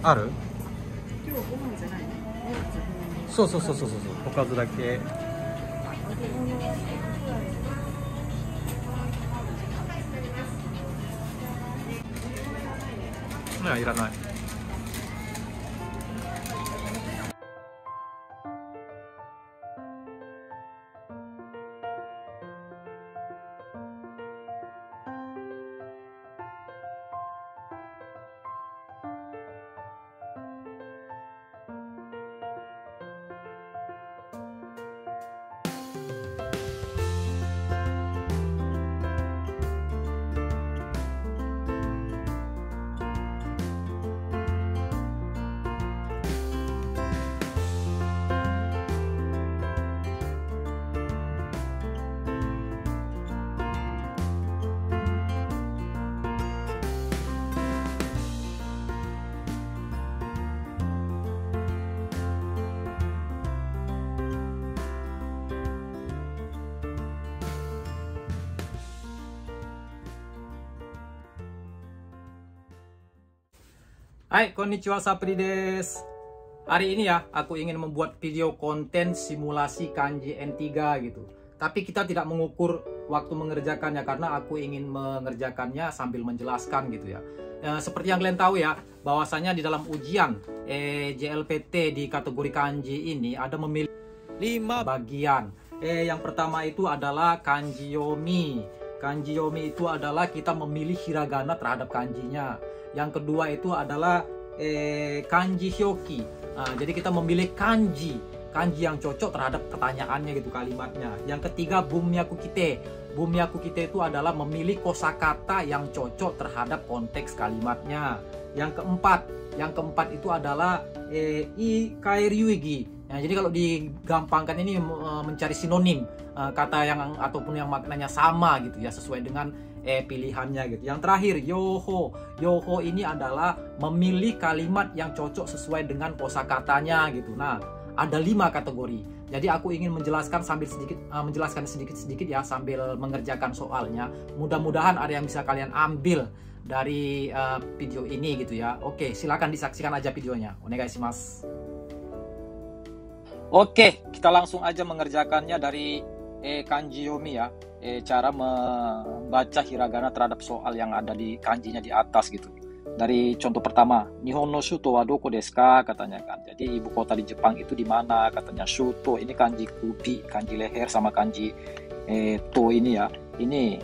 ある？今日ご飯じゃないね。そうそうそうそうそう、おかずだけ。いや、いらない。Hai, konnichiwa, Sapri des. Hari ini ya, aku ingin membuat video konten simulasi kanji N3 gitu. Tapi kita tidak mengukur waktu mengerjakannya karena aku ingin mengerjakannya sambil menjelaskan gitu ya. Seperti yang kalian tahu ya, bahwasanya di dalam ujian JLPT di kategori kanji ini ada memilih 5 bagian. Yang pertama itu adalah kanji yomi. Kanji yomi itu adalah kita memilih hiragana terhadap kanjinya. Yang kedua itu adalah kanji hyoki. Jadi kita memilih kanji yang cocok terhadap pertanyaannya gitu, kalimatnya. Yang ketiga bumyaku kite. Bumyaku kite itu adalah memilih kosakata yang cocok terhadap konteks kalimatnya. Yang keempat itu adalah ikaeryuigi. Nah, jadi kalau digampangkan ini mencari sinonim kata yang ataupun yang maknanya sama gitu ya, sesuai dengan pilihannya gitu. Yang terakhir yoho. Yoho ini adalah memilih kalimat yang cocok sesuai dengan kosakatanya gitu. Nah, ada 5 kategori. Jadi aku ingin menjelaskan sedikit ya sambil mengerjakan soalnya. Mudah-mudahan ada yang bisa kalian ambil dari video ini gitu ya. Oke, silakan disaksikan aja videonya. Onegai shimasu. Oke, kita langsung aja mengerjakannya dari kanji yomi ya. Cara membaca hiragana terhadap soal yang ada di kanjinya di atas gitu. Dari contoh pertama, Nihon no shuto wa doko desu ka, katanya kan. Jadi ibu kota di Jepang itu di mana? Katanya shuto, ini kanji kubi, kanji leher sama kanji to ini ya. Ini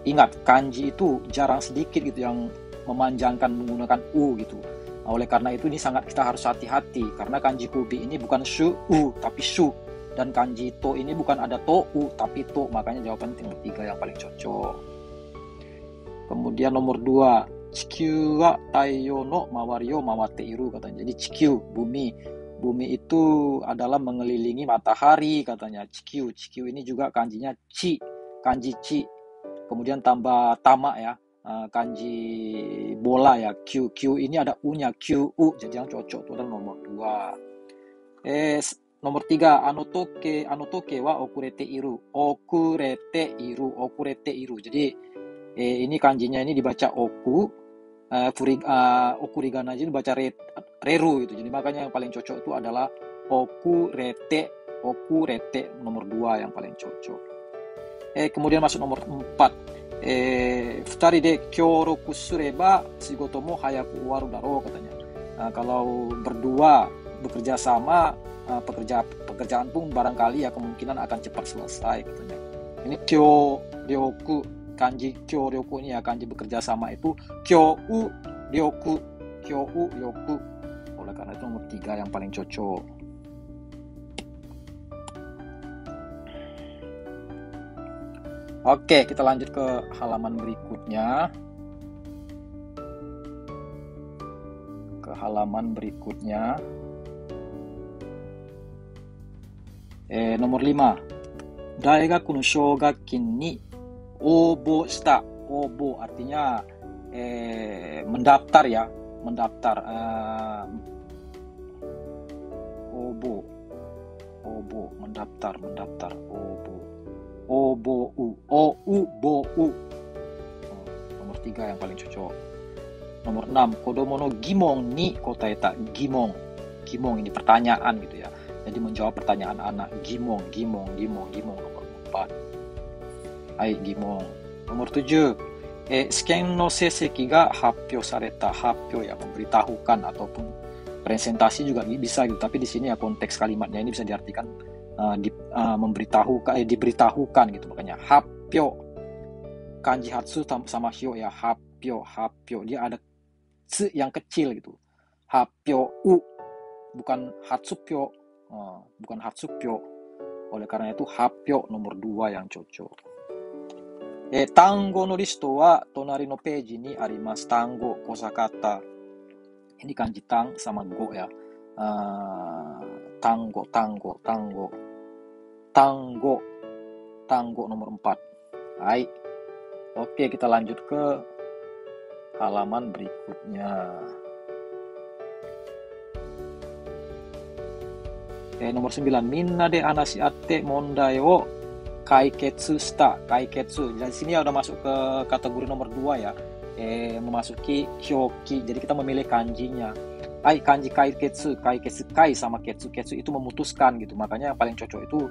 ingat, kanji itu jarang sedikit gitu yang memanjangkan menggunakan u gitu. Oleh karena itu ini kita harus hati-hati karena kanji kubi ini bukan shu u tapi shu, dan kanji to ini bukan ada to u tapi to, makanya jawaban nomor 3 yang paling cocok. Kemudian nomor 2, Chikyu wa taiyo no mawari o mawatte iru, katanya. Jadi Chikyu, bumi itu adalah mengelilingi matahari, katanya. Chikyu ini juga kanjinya chi, kanji chi. Kemudian tambah tama ya. Kanji bola ya, Q ini ada u-nya, QU, jadi yang cocok itu adalah nomor 2. Nomor 3, anotoke wa okurete iru. Jadi ini kanjinya ini dibaca oku, okurigana aja dibaca reru gitu. Jadi makanya yang paling cocok itu adalah okurete nomor 2 yang paling cocok. Kemudian masuk nomor 4. Futari de kyoroku sureba shigoto mo hayaku owaru daro, katanya. Kalau berdua bekerja sama, pekerjaan pun barangkali ya kemungkinan akan cepat selesai, katanya. Ini kyoryoku, kanji kyoryoku ini ya, kanji bekerja sama itu kyoryoku. Oleh karena itu nomor 3 yang paling cocok. Oke, kita lanjut ke halaman berikutnya. Nomor 5. Daigaku no shogakin ni obo shita. Obo artinya mendaftar ya, mendaftar. Obo, mendaftar, obo. Nomor 3 yang paling cocok. Nomor 6, kodomo no gimon ni kotaeta. Gimon. Gimon ini pertanyaan gitu ya. Jadi menjawab pertanyaan anak. Gimon. Nomor 4. Hai, gimon. Nomor 7, siken no seiseki ga happyo sareta. Happyo ya, memberitahukan ataupun presentasi juga bisa gitu. Tapi di sini ya konteks kalimatnya ini bisa diartikan diberitahukan gitu. Makanya happyo. Kanji hatsu sama hyo ya, happyo. Dia ada tsu yang kecil gitu. Happyo u, bukan hatsupyo. Bukan hatsupyo. Oleh karena itu happyo nomor 2 yang cocok. Tango no listo wa tonari no peji ni arimasu. Tango, kosakata. Ini kanji tang sama go ya. Tango nomor 4. Hai. Oke, kita lanjut ke halaman berikutnya. Nomor 9, minna de hanasi atte mondai wo kaiketsu shita. Kaiketsu. Di sini udah masuk ke kategori nomor 2 ya. Memasuki hyoki. Jadi kita memilih kanjinya. Kanji kaiketsu kai sama ketsu itu memutuskan gitu. Makanya yang paling cocok itu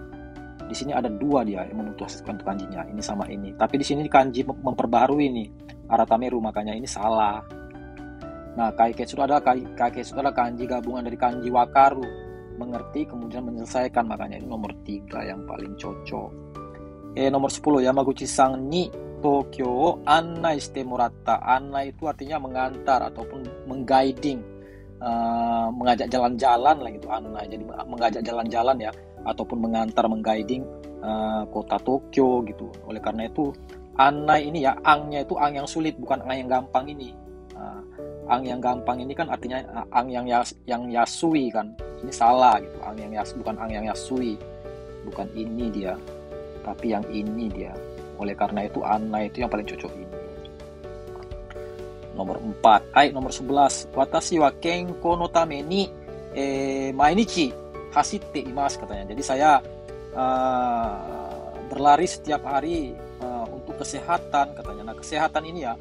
di sini ada 2 dia yang memutuskan kanjinya, ini sama ini. Tapi di sini kanji memperbaharui nih, aratameru, makanya ini salah. Nah, kaiketsu adalah kanji gabungan dari kanji wakaru, mengerti kemudian menyelesaikan, makanya ini nomor 3 yang paling cocok. Nomor 10, Yamaguchi-san ni Tokyo o annai shite moratta. Annai itu artinya mengantar ataupun mengguiding, mengajak jalan-jalan lah gitu, annai. Jadi mengajak jalan-jalan ya, ataupun mengantar, mengguiding kota Tokyo gitu. Oleh karena itu annai ini ya, angnya itu ang yang sulit, bukan ang yang gampang ini. Ang yang gampang ini kan artinya ang yang yasui kan. Ini salah gitu. Bukan ang yang yasui. Bukan ini dia, tapi yang ini dia. Oleh karena itu annai itu yang paling cocok ini. Nomor 4. Nomor 11. Watashi wa kenko no tame ni mainichi hasitte imasu katanya. Jadi saya berlari setiap hari untuk kesehatan katanya. Nah, kesehatan ini ya,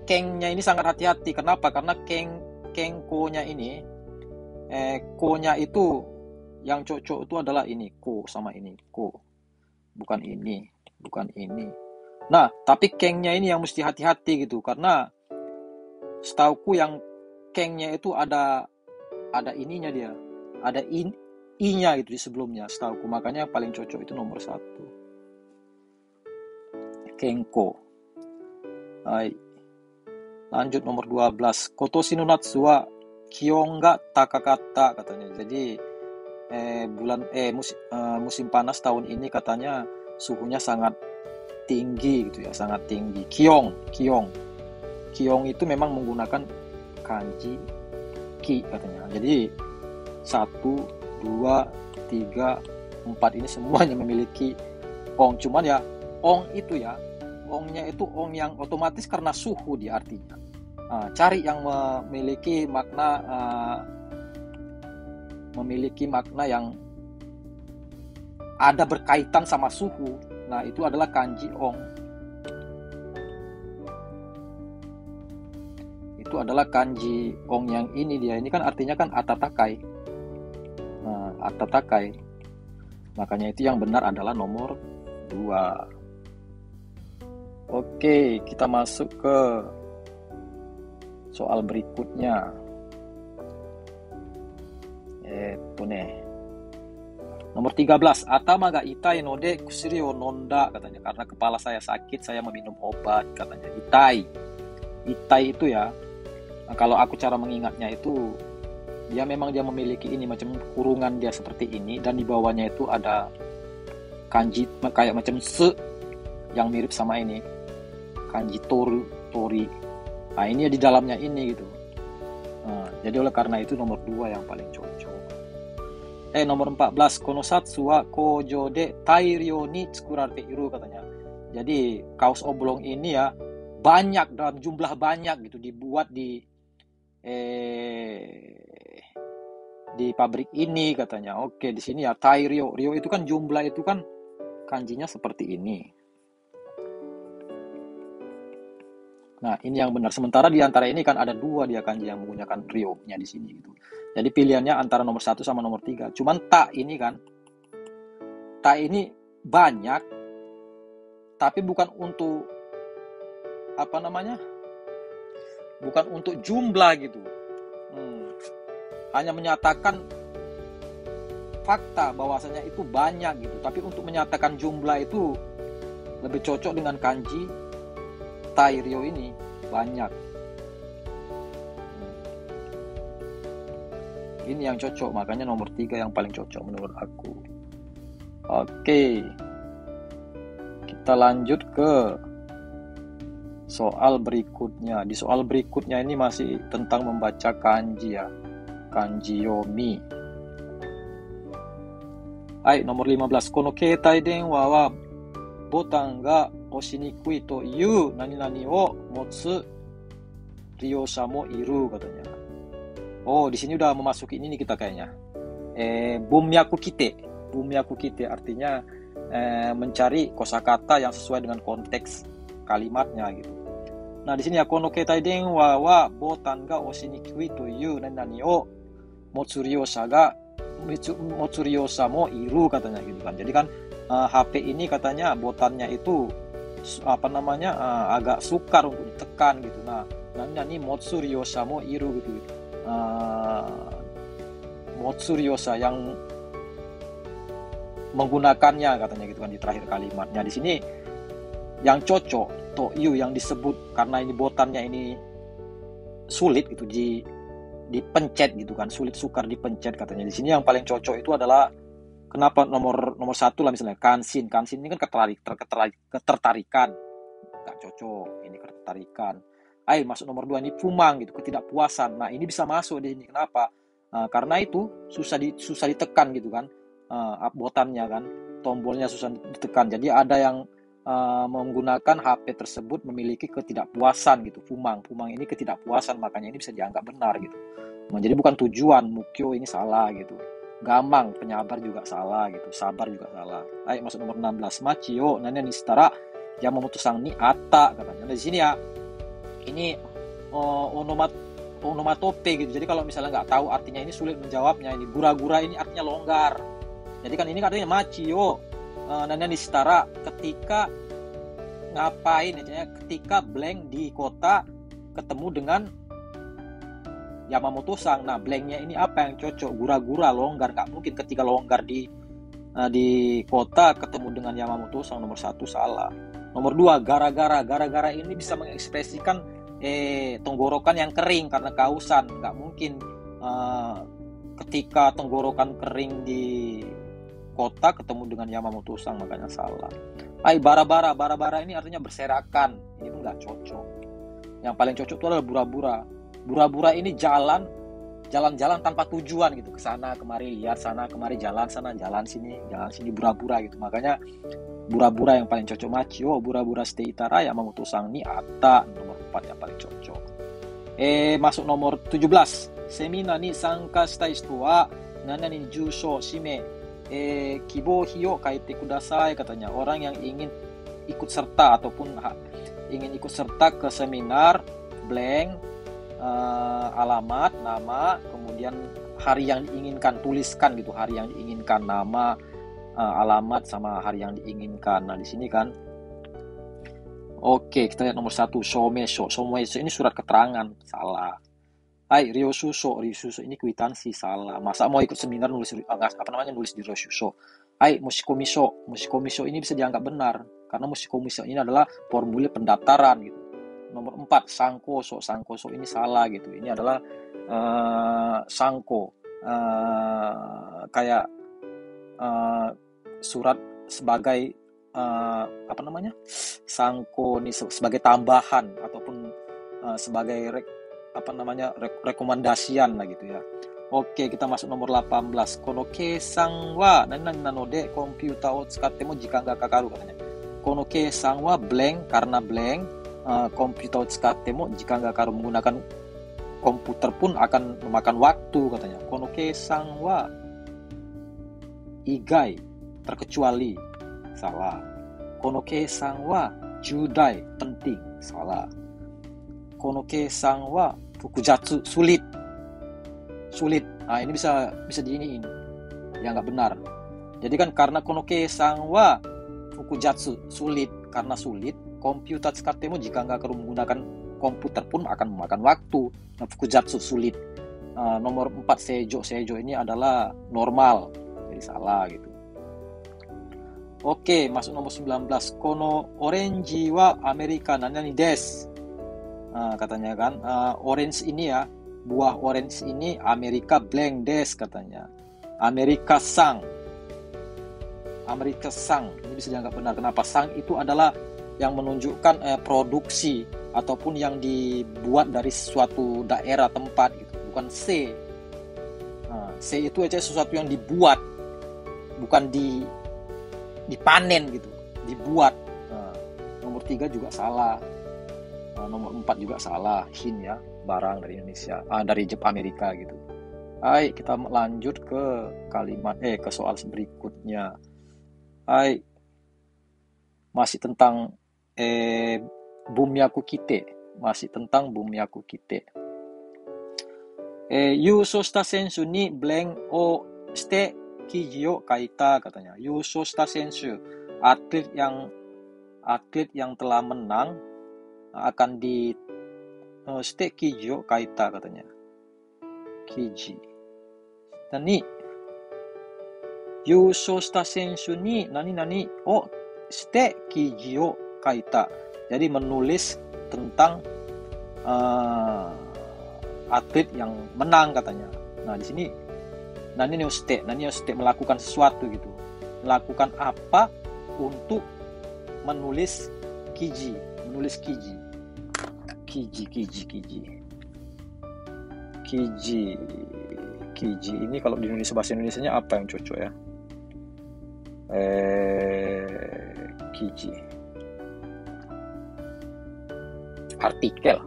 kengnya ini sangat hati-hati. Kenapa? Karena kengko-nya ini, ko-nya itu yang cocok itu adalah ini, ko sama ini, ko. Bukan ini. Nah, tapi kengnya ini yang mesti hati-hati gitu. Karena setauku yang kengnya itu ada ininya dia. Ada i-nya gitu di sebelumnya setauku. Makanya yang paling cocok itu nomor 1. Kenko. Hai. Lanjut nomor 12. Kotoshi no natsu wa kion ga takakatta katanya. Jadi musim panas tahun ini katanya suhunya sangat tinggi gitu ya, sangat tinggi. Kiong itu memang menggunakan kanji ki katanya. Jadi 1, 2, 3, 4 ini semuanya memiliki ong. Cuman ya ong itu ya, ongnya itu ong yang otomatis karena suhu dia artinya. Cari yang memiliki makna yang ada berkaitan sama suhu. Nah, itu adalah kanji ong. Itu adalah kanji ong yang ini dia. Ini kan artinya kan atatakai. Atatakai. Makanya itu yang benar adalah nomor 2. Oke, kita masuk ke soal berikutnya. Nomor 13. Atama ga itai no de kusuri o nonda katanya. Karena kepala saya sakit, saya meminum obat katanya. Itai itu ya. Nah, kalau aku cara mengingatnya itu dia memiliki ini macam kurungan dia seperti ini, dan di bawahnya itu ada kanji kayak macam se yang mirip sama ini. Kanji tori. Nah, ini ya di dalamnya ini gitu. Jadi oleh karena itu nomor 2 yang paling cocok. Nomor 14. Konosatsu wa kojo de tairyo ni tsukurarete iru katanya. Jadi kaos oblong ini ya banyak, dalam jumlah banyak gitu, dibuat di pabrik ini katanya. Oke, di sini ya tairyo. Ryo itu kan jumlah, itu kan kanjinya seperti ini. Nah, ini yang benar. Sementara di antara ini kan ada dua dia kanji yang menggunakan ryo-nya di sini gitu. Jadi pilihannya antara nomor 1 sama nomor 3. Cuman ta ini banyak, tapi bukan untuk apa namanya? Bukan untuk jumlah gitu. Hanya menyatakan fakta bahwasanya itu banyak gitu. Tapi untuk menyatakan jumlah itu lebih cocok dengan kanji tai ryo ini banyak. Ini yang cocok, makanya nomor 3 yang paling cocok menurut aku. Oke, kita lanjut ke soal berikutnya. Di soal berikutnya ini masih tentang membaca kanji ya, kanji yomi. Nomor 15. Kono keitai denwa wa botan ga oshinikui to iu nani-nani o motsu ryosha mo iru katanya. Oh, di sini udah memasuki ini nih kita kayaknya. Bumyaku kite. Bumyaku kite artinya mencari kosakata yang sesuai dengan konteks kalimatnya gitu. Nah, di sini ya kono keitai denwa wa botan ga oshinikui to iu nani-nani o motsu ryosha mo iru katanya gitu kan. Jadi kan HP ini katanya botannya itu agak sukar untuk ditekan gitu. Nah, ini motsu ryosha mo iru gitu. Motsu ryosha yang menggunakannya katanya gitu kan di terakhir kalimatnya. Di sini yang cocok to yu yang disebut karena ini botannya ini sulit gitu dipencet gitu kan, sulit sukar dipencet katanya. Di sini yang paling cocok itu adalah kenapa nomor 1 lah misalnya kansin ini kan ketertarikan, nggak cocok ini ketertarikan. Masuk nomor 2 ini fumang gitu, ketidakpuasan. Nah, ini bisa masuk di sini. Kenapa? Karena itu susah ditekan gitu kan, botannya kan, tombolnya susah ditekan. Jadi ada yang menggunakan HP tersebut memiliki ketidakpuasan gitu. Fumang ini ketidakpuasan, makanya ini bisa dianggap benar gitu. Jadi bukan tujuan, mukyo ini salah gitu. Gamang, penyabar juga salah gitu. Sabar juga salah. Masuk nomor 16. Machiyo nanya ni setara Yamamoto sang ni ata katanya. Nah, di sini ya ini onomatope gitu. Jadi kalau misalnya nggak tahu artinya ini sulit menjawabnya. Ini gura-gura ini artinya longgar. Jadi kan ini artinya machiyo nanya ni setara ketika ngapain ya, ketika blank di kota ketemu dengan Yamamoto sang. Nah, blanknya ini apa yang cocok? Gura-gura, longgar. Nggak mungkin ketika longgar di kota ketemu dengan Yamamoto sang. Nomor 1 salah. Nomor 2 gara-gara ini bisa mengekspresikan tenggorokan yang kering karena kehausan. Nggak mungkin ketika tenggorokan kering di kota ketemu dengan Yamamoto sang, makanya salah. Bara-bara ini artinya berserakan. Ini pun nggak cocok. Yang paling cocok itu adalah bura-bura. Bura-bura ini jalan-jalan tanpa tujuan gitu, ke sana kemari, lihat sana kemari, jalan sana, jalan sini bura-bura gitu. Makanya bura-bura yang paling cocok. Machiyo bura-bura stay itara Yamamoto sang ni ata. Nomor 4 yang paling cocok. Masuk nomor 17. Seminar ni sangka shitai hito wa nana ni jusho shime kibouhi o kaite kudasai katanya. Orang yang ingin ikut serta ataupun ingin ikut serta ke seminar blank, alamat, nama, kemudian hari yang diinginkan, tuliskan gitu hari yang diinginkan, nama, alamat sama hari yang diinginkan. Nah, di sini kan oke, kita lihat nomor 1 shomesho ini surat keterangan, salah. Ryoshuso ini kwitansi, salah. Masa mau ikut seminar nulis di ryoshuso. Mushikomisho ini bisa dianggap benar karena mushikomisho ini adalah formulir pendaftaran gitu. Nomor 4 sangkoso ini salah gitu. Ini adalah sangko, kayak surat sebagai sangko ini sebagai tambahan ataupun sebagai rekomendasian lah gitu ya. Oke, kita masuk nomor 18. Kono kesan wa nanode komputer o tsukatte mo jikan ga kakaru katanya. Kono kesan wa blank karena blank, komputer o tsukatte mo jikan ga kakaru menggunakan komputer pun akan memakan waktu katanya. Kono kesan wa igai terkecuali, salah. Kono kesan wa judai penting, salah. kono keisan wa fukujatsu, sulit. Nah, ini bisa diiniin. Ya nggak benar. Jadi kan karena kono keisan wa fukujatsu, sulit. Karena sulit, komputer tsukatemo jika nggak menggunakan komputer pun akan memakan waktu. Nah, fukujatsu, sulit. Nomor 4 sejo ini adalah normal. Jadi salah gitu. Oke, masuk nomor 19. Kono orange wa Amerika nani desu. Katanya kan, orange ini ya, buah orange ini Amerika blank desu katanya. Amerika sang. Ini bisa dianggap benar. Kenapa? Sang itu adalah yang menunjukkan produksi ataupun yang dibuat dari suatu daerah tempat gitu. Bukan C. C itu aja sesuatu yang dibuat, bukan dipanen gitu, dibuat. Nomor 3 juga salah. Nomor 4 juga salah. Hin ya, barang dari Indonesia, dari Amerika gitu. Hai, kita lanjut ke ke soal berikutnya. Hai, masih tentang Bunmyaku Kite. Yūshō shita senshu ni blank o shite kiji o kaita katanya. Yūshō shita senshu, atlet yang telah menang akan di shite kiji o kaita katanya. Kiji. Dan ni Yūshō shita senshu ni nani o shite kiji o kaita. Jadi menulis tentang atlet yang menang katanya. Nah, di sini nani shite melakukan sesuatu gitu. Melakukan apa untuk menulis kiji. Kiji ini kalau di Indonesia, bahasa Indonesianya apa yang cocok ya? Kiji. Artikel.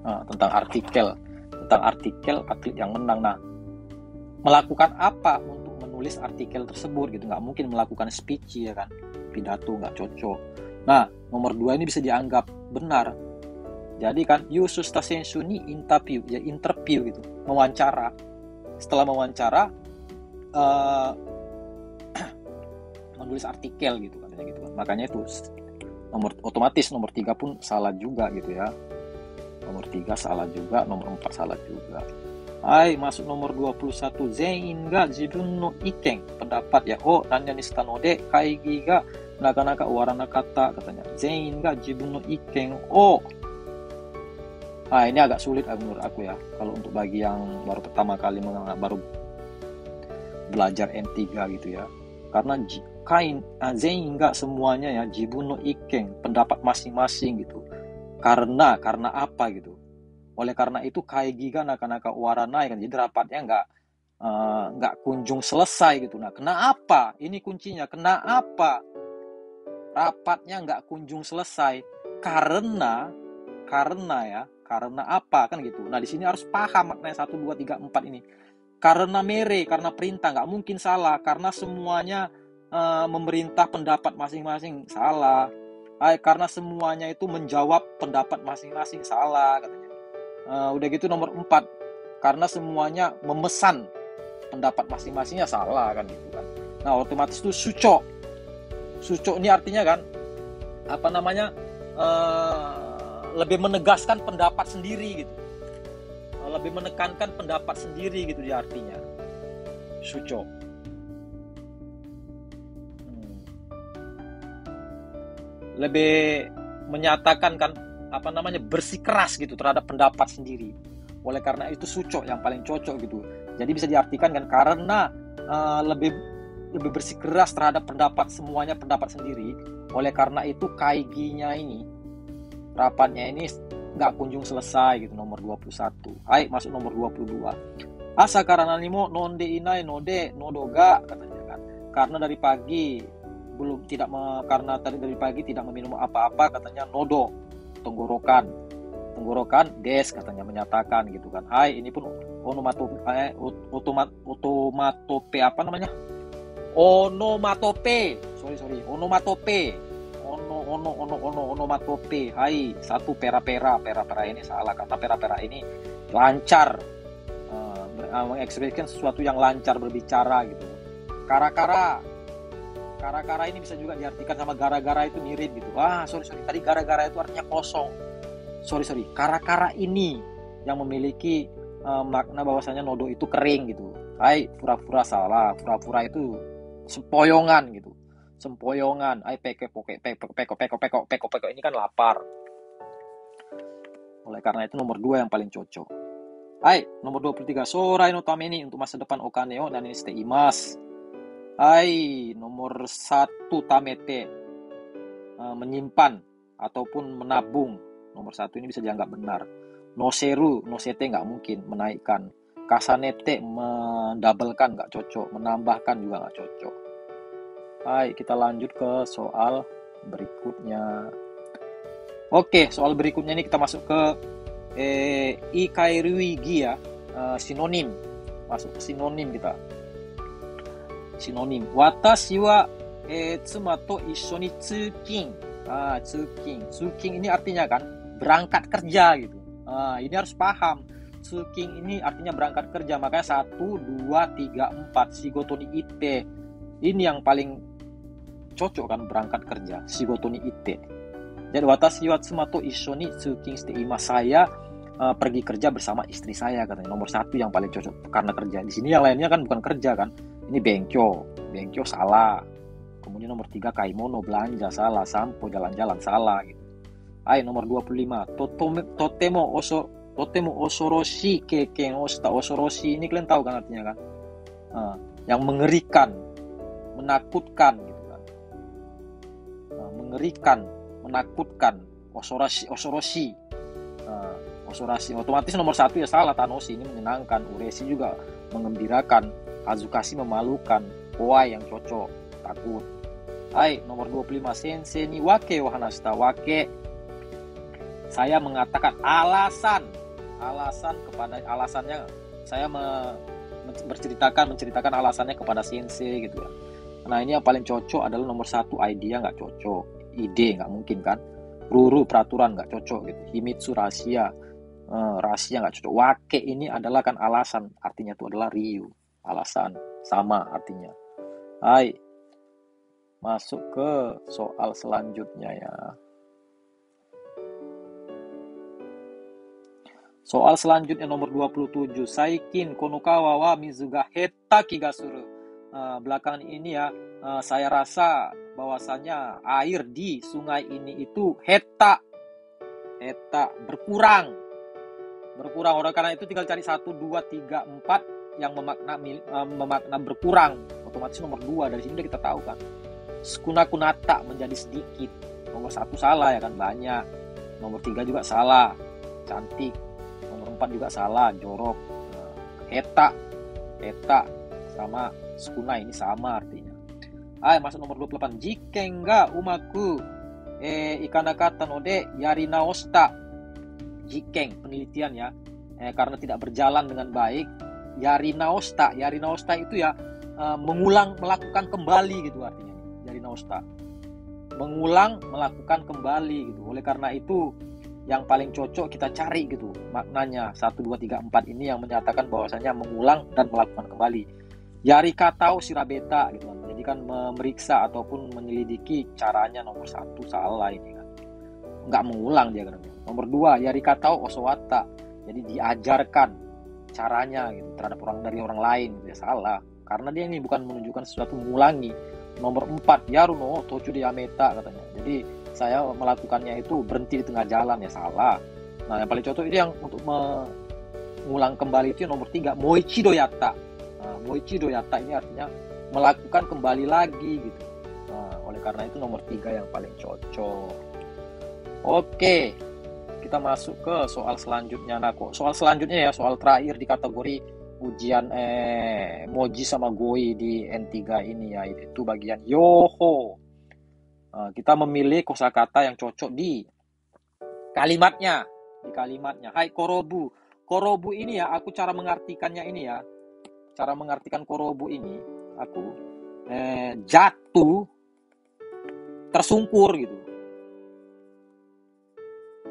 Tentang artikel atlet yang menang. Nah, melakukan apa untuk menulis artikel tersebut gitu? Nggak mungkin melakukan speech ya kan, pidato, nggak cocok. Nah, nomor 2 ini bisa dianggap benar. Jadi kan Yūshō shita senshu ni interview gitu, mewawancara. Setelah mewawancara menulis artikel gitu katanya gitu kan. Makanya itu otomatis nomor 3 pun salah juga gitu ya. Nomor 3 salah juga, nomor 4 salah juga. Hai, masuk nomor 21. Zein ga jibun no iken, pendapat ya. Nanya ni shita no de kaigi ga nakanaka waranakatta katanya. Zein ga jibun no iken ini agak sulit menurut aku ya. Kalau untuk bagi yang baru pertama kali baru belajar N3 gitu ya. Karena zein ga semuanya ya, jibun no iken, pendapat masing-masing gitu. Karena apa gitu. Oleh karena itu kaigi ga nakanaka waranai kan. Jadi rapatnya nggak kunjung selesai gitu. Nah, kenapa? Ini kuncinya. Kenapa rapatnya nggak kunjung selesai? Karena apa kan gitu. Nah, di sini harus paham maknanya 1 2 3 4 ini. Karena karena perintah, nggak mungkin salah karena semuanya memerintah pendapat masing-masing, salah. Karena semuanya itu menjawab pendapat masing-masing, salah katanya. Udah gitu nomor 4, karena semuanya memesan pendapat masing-masingnya, salah kan gitu kan. Nah, otomatis itu suco ini artinya kan lebih menegaskan pendapat sendiri gitu, lebih menekankan pendapat sendiri gitu dia artinya suco. Lebih menyatakan kan bersikeras gitu terhadap pendapat sendiri. Oleh karena itu suco yang paling cocok gitu. Jadi bisa diartikan kan karena lebih bersikeras terhadap pendapat sendiri. Oleh karena itu kaiginya ini, rapatnya ini nggak kunjung selesai gitu. Nomor 21. Masuk nomor 22. Asa karena nimo nonde inai node nodoga katanya kan. Karena dari pagi dari pagi tidak meminum apa-apa katanya, nodo tenggorokan des katanya, menyatakan gitu kan. Ini pun onomatope onomatope onomatope. Hai, satu pera-pera. Pera-pera ini salah karena pera-pera ini lancar mengekspresikan sesuatu yang lancar berbicara gitu. Kara-kara. Kara-kara ini bisa juga diartikan sama gara-gara, itu mirip gitu. Sorry. Tadi gara-gara itu artinya kosong. Sorry. Kara-kara ini yang memiliki makna bahwasanya nodo itu kering gitu. Hai, pura-pura salah. Pura-pura itu sempoyongan gitu. Sempoyongan. Hai, peko ini kan lapar. Oleh karena itu nomor 2 yang paling cocok. Hai, nomor 23. Sorai no tameni, untuk masa depan okaneo dan ini shite imasu. Hai, nomor 1 tamete, menyimpan ataupun menabung. Nomor 1 ini bisa dianggap benar. Noseru, nosete nggak mungkin, menaikkan. Kasanete, mendabelkan nggak cocok. Menambahkan juga nggak cocok. Hai, kita lanjut ke soal berikutnya. Oke, soal berikutnya ini kita masuk ke ikairuigi ya, sinonim. Masuk ke sinonim kita. Sinonim. Watashi wa tsuma to issho ni tsukin. Tsukin ini artinya kan berangkat kerja gitu. Ini harus paham. Tsukin ini artinya berangkat kerja. Makanya 1, 2, 3, 4 shigoto ni ite. Ini yang paling cocok kan, berangkat kerja. Shigoto ni ite. Jadi watashi wa tsuma to issho ni tsukin shite imasu. Saya pergi kerja bersama istri saya katanya. Nomor 1 yang paling cocok karena kerja. Di sini yang lainnya kan bukan kerja kan. Ini benkyo salah. Kemudian nomor 3 kaimono, belanja, salah. Sampo, jalan-jalan, salah gitu. Nomor 25 totemo osoroshi keken o shita. Osoroshi ini kalian tahu kan artinya kan, yang mengerikan, menakutkan gitu kan. Mengerikan, menakutkan. Osoroshi. Otomatis nomor 1 ya salah. Tanoshi ini menyenangkan. Uresi juga mengembirakan. Hazukashi memalukan. Kowai yang cocok, takut. Nomor 25 sensei ni wake o hanashita. Wake, saya mengatakan alasan kepada alasannya. Saya menceritakan alasannya kepada sensei gitu ya. Nah, ini yang paling cocok adalah nomor 1, idea nggak cocok. Ide nggak mungkin kan. Ruru, peraturan nggak cocok gitu. Himitsu, rahasia nggak cocok. Wake ini adalah kan alasan, artinya itu adalah ryu, alasan, sama artinya. Masuk ke soal selanjutnya ya. Soal selanjutnya nomor 27. Saikin konokawa wa mizu ga hetta kiga suru. Belakangan ini ya, saya rasa bahwasanya air di sungai ini itu hetta berkurang. Oleh karena itu tinggal cari 1, 2, 3, 4 yang memakna berkurang. Otomatis nomor 2 dari sini udah kita tahu kan. Skuna kunata, menjadi sedikit. Nomor 1 salah ya kan, banyak. Nomor 3 juga salah, cantik. Nomor 4 juga salah, jorok. Heta sama skuna ini sama artinya. Masuk nomor 28. Jiken ga umaku ikanakata node yari naoshita. Jiken, penelitian ya. Karena tidak berjalan dengan baik, yari naoshita itu ya melakukan kembali gitu artinya. Yari naoshita, mengulang, melakukan kembali gitu. Oleh karena itu yang paling cocok kita cari gitu maknanya. 1, 2, 3, 4 ini yang menyatakan bahwasanya mengulang dan melakukan kembali. Yari katao shirabeta gitu kan. Jadi kan memeriksa ataupun menyelidiki caranya. Nomor 1 salah ini kan. Nggak mengulang dia kan. Nomor 2 yari katao osowata. Jadi diajarkan caranya gitu terhadap orang lain gitu ya, salah. Karena dia ini bukan menunjukkan sesuatu mengulangi. Nomor 4 yaru no tochu de yameta katanya. Jadi saya melakukannya itu berhenti di tengah jalan ya, salah. Nah, yang paling cocok itu yang untuk mengulang kembali itu nomor 3 moichido yatta. Moichido yatta ini artinya melakukan kembali lagi gitu. Nah, oleh karena itu nomor 3 yang paling cocok. Oke, kita masuk ke soal selanjutnya. Nah, soal selanjutnya ya, soal terakhir di kategori ujian Moji sama Goi di N3 ini ya, itu bagian yoho. Kita memilih kosakata yang cocok di kalimatnya. Hai, korobu. Korobu ini ya, aku cara mengartikannya ini ya. Cara mengartikan korobu ini, aku jatuh, tersungkur gitu.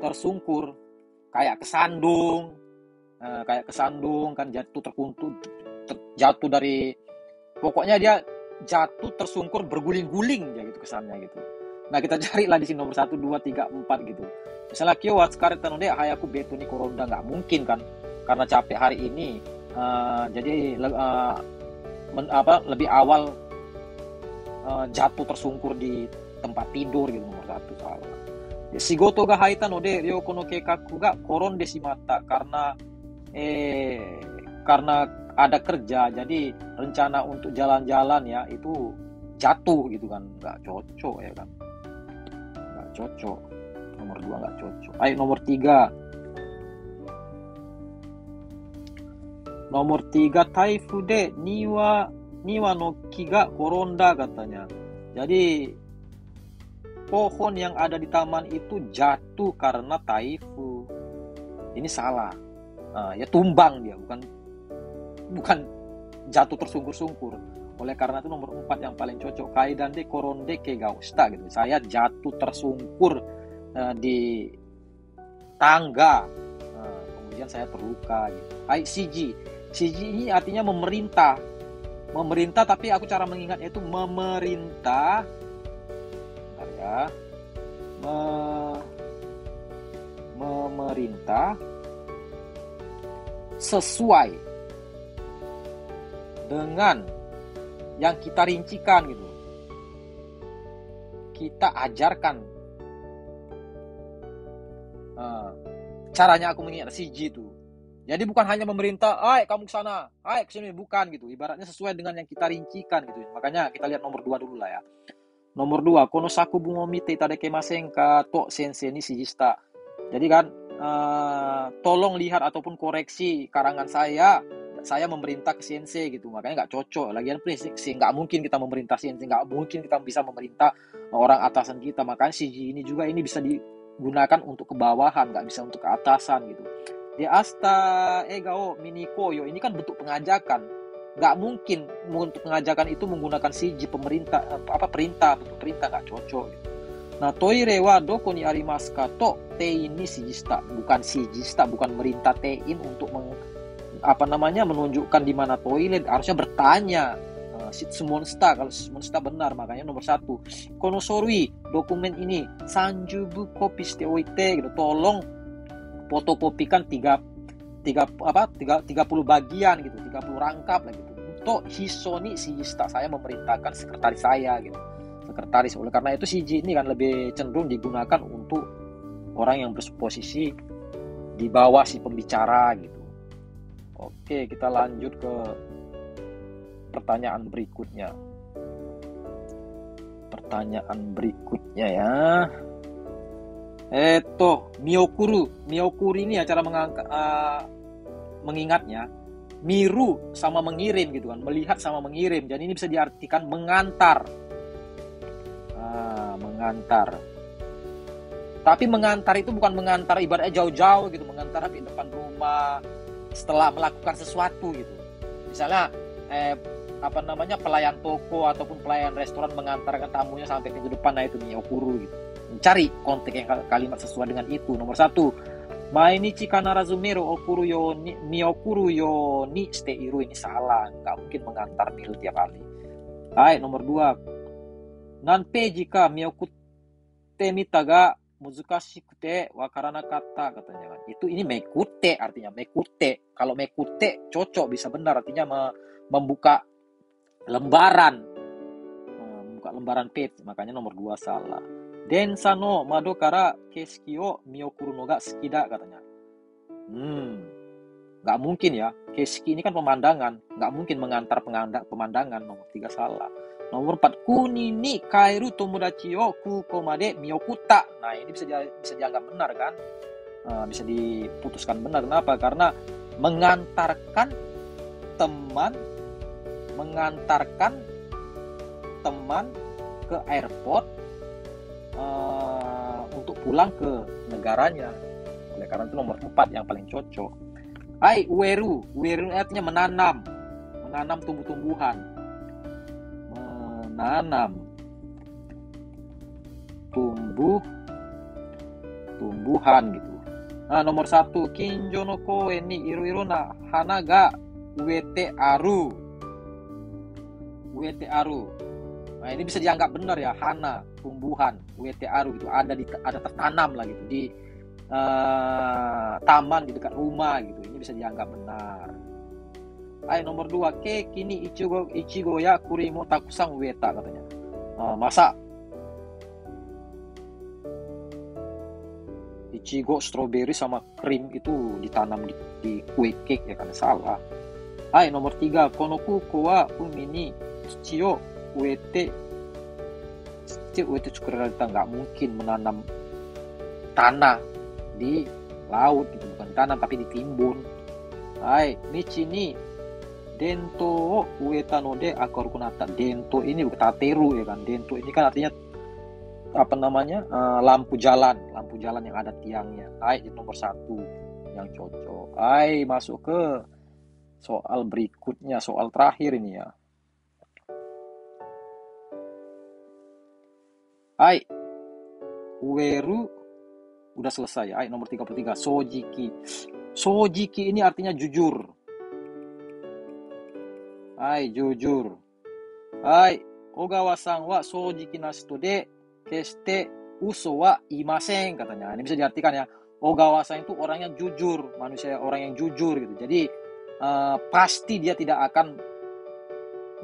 tersungkur, kayak kesandung, kan jatuh terkuntul, jatuh dari, pokoknya dia jatuh tersungkur berguling-guling ya gitu kesannya gitu. Nah kita cari lah di sini nomor 1, 2, 3, 4 gitu. Misalnya kyo watsukare tanode hayaku beto ni koronda, nggak mungkin kan, karena capek hari ini. Jadi lebih awal jatuh tersungkur di tempat tidur gitu, nomor 1 salah. Shigoto ga haita node ryoko no keikaku ga koronde shimatta, karena ada kerja, jadi rencana untuk jalan-jalan ya itu jatuh gitu kan, nggak cocok ya kan, nggak cocok. Nomor 2 nggak cocok. Ayo nomor 3. Nomor 3, taifu de niwa no ki ga koronda katanya. Jadi pohon yang ada di taman itu jatuh karena taifu. Ini salah. Ya tumbang dia, bukan jatuh tersungkur-sungkur. Oleh karena itu nomor 4 yang paling cocok. Kaidan de koronde kegausta gitu. Saya jatuh tersungkur di tangga. Kemudian saya terluka gitu. Shiji ini artinya memerintah. Memerintah, tapi aku cara mengingatnya itu memerintah. Bentar ya. Memerintah sesuai dengan yang kita rincikan gitu. Kita ajarkan. Caranya aku mengingat Shiji itu. Jadi bukan hanya memerintah, "Hai, kamu ke sana, hai ke sini," bukan gitu. Ibaratnya sesuai dengan yang kita rincikan gitu. Makanya kita lihat nomor 2 dulu lah ya. Nomor 2, konosaku bungo mite itadakemasen ka to sensei ni shijista. Jadi kan tolong lihat ataupun koreksi karangan saya memerintah ke sensei gitu. Makanya nggak cocok. Lagian prinsip sih nggak mungkin kita memerintah sensei, nggak mungkin kita bisa memerintah orang atasan kita. Makanya Shiji ini juga ini bisa digunakan untuk ke bawahan, nggak bisa untuk ke atasan gitu. Di asta egao miniko yo, ini kan bentuk pengajakan. Nggak mungkin untuk pengajakan itu menggunakan Shiji perintah, bentuk perintah, nggak cocok gitu. Nah, toire wa doko ni arimasu ka to tein ni shijista, bukan shijista, bukan merintah tein untuk menunjukkan di mana toilet, harusnya bertanya. Shitsumonsta, kalau Shitsumonsta benar, makanya nomor 1. Kono sorui, dokumen ini sanjubu kopi shite oite gitu, tolong fotokopikan 30 bagian gitu, 30 rangkap lah gitu. Untuk hisoni shijista, saya memerintahkan sekretaris saya gitu. Sekretaris. Oleh karena itu Shiji ini kan lebih cenderung digunakan untuk orang yang berposisi di bawah si pembicara gitu. Oke, kita lanjut ke pertanyaan berikutnya. Pertanyaan berikutnya ya. Miyokuru ini ya cara mengingatnya. Miru sama mengirim gitu kan, melihat sama mengirim. Jadi ini bisa diartikan mengantar. Mengantar. Tapi mengantar itu bukan mengantar ibaratnya jauh-jauh gitu, mengantar di depan rumah setelah melakukan sesuatu gitu. Misalnya pelayan toko ataupun pelayan restoran mengantarkan tamunya sampai pintu depan, nah itu miyokuru gitu. Mencari konteks yang kalimat sesuai dengan itu. Nomor 1, mainichi kanarazu meru okuru yo ni miyokuru yo ni shiteiru, ini salah, nggak mungkin mengantar miru tiap kali. Hai, nomor 2, nan peiji ka miyokute mita ga muzukashikute wakaranakatta katanya. Itu ini mekute, artinya mekute. Kalau mekute cocok, bisa benar, artinya membuka lembaran. Membuka lembaran page, makanya nomor 2 salah. Densa no mado kara kesuki o miyokuru no ga suki da katanya. Nggak mungkin ya. Kesuki ini kan pemandangan, nggak mungkin mengantar pemandangan. Nomor 3 salah. Nomor 4, kuni ni kairu tomodachi o kuko made miyokutta. Nah, ini bisa dianggap benar kan? Bisa diputuskan benar. Kenapa? Karena mengantarkan teman ke airport untuk pulang ke negaranya. Oleh karena itu nomor 4 yang paling cocok. Hai, ueru artinya menanam tumbuh-tumbuhan. Menanam tumbuhan gitu. Nah, nomor 1, kinjo no koen ni iro-iro na hana ga uete aru. Uete aru. Nah, ini bisa dianggap benar ya, hana, tumbuhan, uete aru gitu, ada tertanam lah gitu di taman di dekat rumah gitu. Ini bisa dianggap benar. Nomor 2, ke kini ichigo ya kurimo takusang ueta katanya. Masa ichigo, strawberry sama krim itu ditanam di kue cake ya kan? Salah. Nomor 3, kono kuko wa umi ni tsuchi o uete tsukurarita, nggak mungkin menanam tanah di laut gitu, bukan tanam tapi ditimbun. Michi ni dento o ueta no de akaru kunata. Dento ini bukan tateru ya kan? Dento ini kan artinya apa namanya, lampu jalan yang ada tiangnya. Nomor 1 yang cocok. Masuk ke soal berikutnya, soal terakhir ini ya. Ueru udah selesai. Nomor 33, sojiki. Sojiki ini artinya jujur. Jujur. Ogawa-san wa sojiki nasu de keste uso wa imasen katanya. Ini bisa diartikan ya, Ogawa-san itu orang yang jujur, manusia orang yang jujur gitu. Jadi pasti dia tidak akan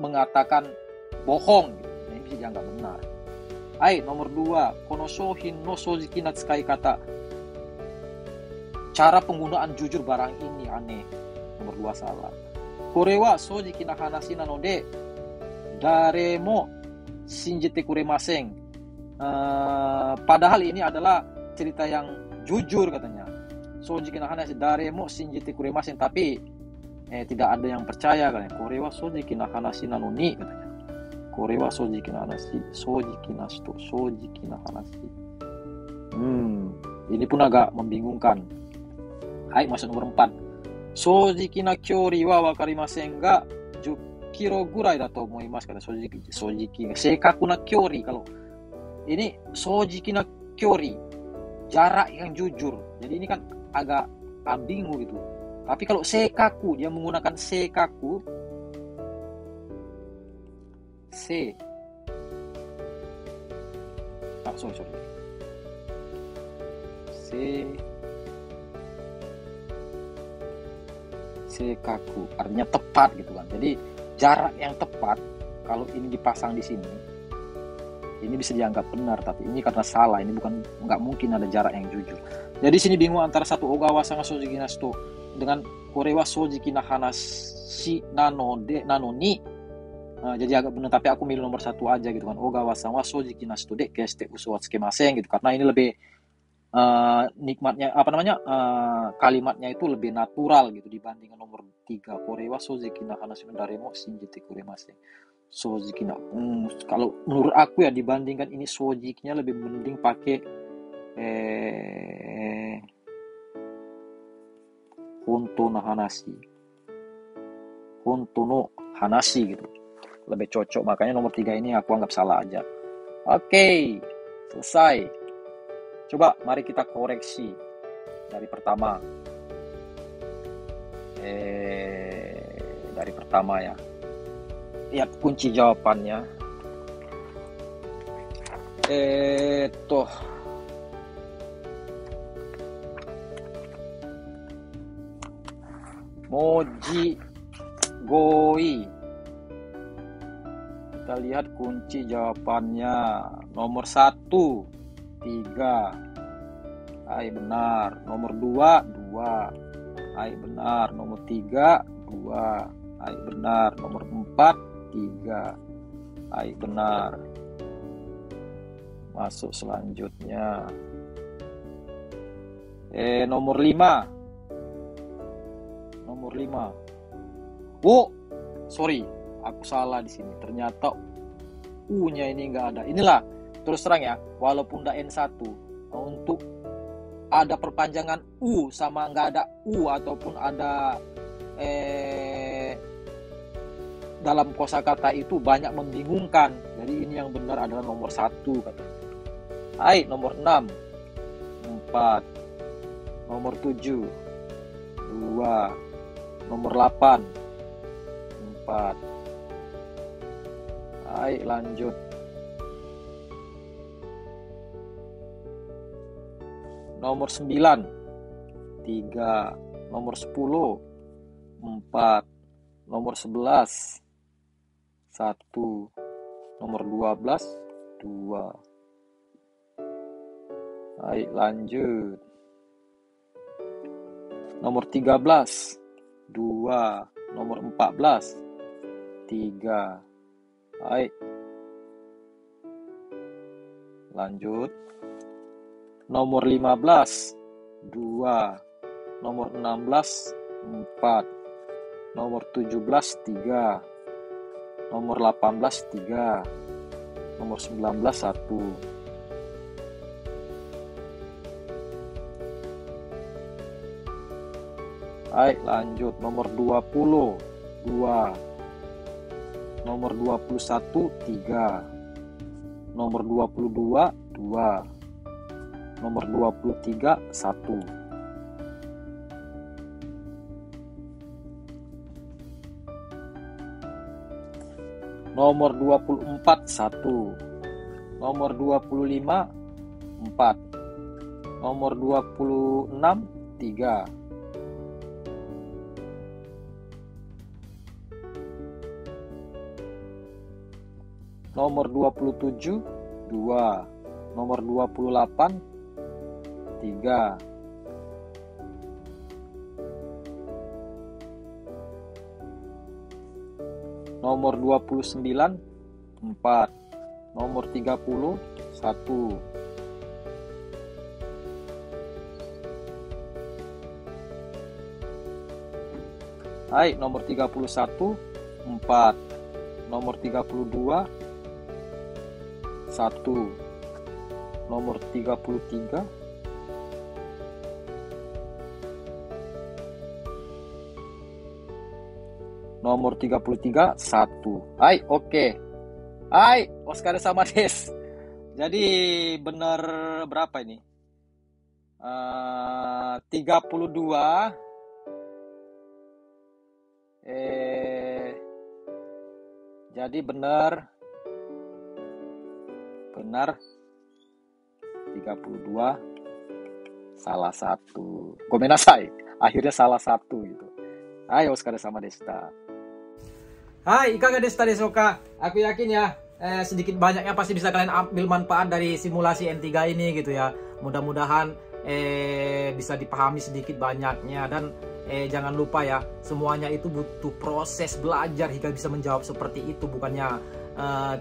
mengatakan bohong gitu. Ini bisa dianggap benar. Nomor 2, kono shohin no sojiki na tsukai kata. Cara penggunaan jujur barang ini aneh. Nomor 2 salah. Kore wa sojiki na hanashi nanode dare mo shinjite kuremasen. Padahal ini adalah cerita yang jujur katanya. Sojiki na hanashi dare mo shinjite kuremasen, tapi tidak ada yang percaya katanya. Kore wa sojiki na hanashi nanoni katanya. Kore wa sojiki na hanashi, sojiki na hanashi. Ini pun agak membingungkan. Masuk nomor 4. Sojiki na kyori wa wakarimasen ga 10 kilo gurai da to omoimasu kata. Sojiki. Seikaku na kyori, kalau ini sojiki na kyori, jarak yang jujur. Jadi ini kan agak ambigu gitu. Tapi kalau seikaku, dia menggunakan seikaku. Seikaku artinya tepat gitu kan. Jadi jarak yang tepat, kalau ini dipasang di sini, ini bisa dianggap benar, tapi ini karena salah, ini nggak mungkin ada jarak yang jujur. Jadi sini bingung antara satu Ogawa sama sojiki nasu dengan korewa sojiki na hanashi nanoni. Jadi agak benar, tapi aku milih nomor 1 aja gitu kan. Ogawa sama sojiki nasu de keste uso wa tsukemasen gitu, karena ini lebih nikmatnya kalimatnya itu lebih natural gitu dibandingkan nomor 3, korewa sojiki na hanashi no dare mo shinjite kuremasen. Sojiki na kalau menurut aku ya, dibandingkan ini sojikinya lebih mending pakai honto no hanashi gitu, lebih cocok. Makanya nomor 3 ini aku anggap salah aja. Oke, selesai. Coba mari kita koreksi dari pertama. Dari pertama ya. Lihat kunci jawabannya. Moji goi. Kita lihat kunci jawabannya. Nomor 1, 3. Benar. Nomor 2, 2. Benar. Nomor 3, 2. Benar. Nomor 4, 3. Benar. Masuk selanjutnya. Nomor 5. Nomor 5. Sorry, aku salah di sini. Ternyata U-nya ini nggak ada. Inilah, terus terang ya, walaupun udah N1, untuk ada perpanjangan U sama nggak ada U, ataupun ada dalam kosakata itu banyak membingungkan. Jadi ini yang benar adalah nomor 1 katanya. Nomor 6, 4, 4, nomor 7, 2, nomor 8, 4. Baik, lanjut. Nomor 9, 3, nomor 10, 4, nomor 11, 1, nomor 12, 2. Baik, lanjut. Nomor 13, 2, nomor 14, 3. Baik. Lanjut. Nomor 15, 2, nomor 16, 4, nomor 17, 3, nomor 18, 3, nomor 19, 1. Baik, lanjut. Nomor 20, 2, nomor 21, 3, nomor 22, 2, nomor 23, 1. Nomor 24, 1, nomor 25, 4, nomor 26, 3, nomor 27, 2, nomor 28, 3, nomor 29, 4, nomor 30, 1. Hai, nomor 31, 4, nomor 32, 1, nomor 33, nomor 33, 1. Hai, oke. Hai, Oscar sama Des. Jadi benar berapa ini? 32. Jadi benar 32, salah satu. Gomenasai, akhirnya salah satu gitu. Ayo Oscar sama Desta. Hai, ikaga desta desoka. Aku yakin ya, sedikit banyaknya pasti bisa kalian ambil manfaat dari simulasi N3 ini gitu ya. Mudah-mudahan bisa dipahami sedikit banyaknya, dan jangan lupa ya, semuanya itu butuh proses belajar hingga bisa menjawab seperti itu. Bukannya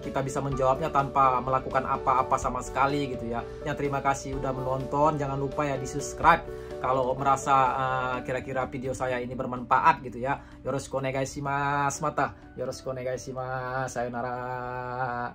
kita bisa menjawabnya tanpa melakukan apa-apa sama sekali gitu ya. Terima kasih udah menonton. Jangan lupa ya di subscribe kalau merasa kira-kira video saya ini bermanfaat gitu ya. Yoroshiku onegai shimasu. Mata yoroshiku onegai shimasu. Sayonara.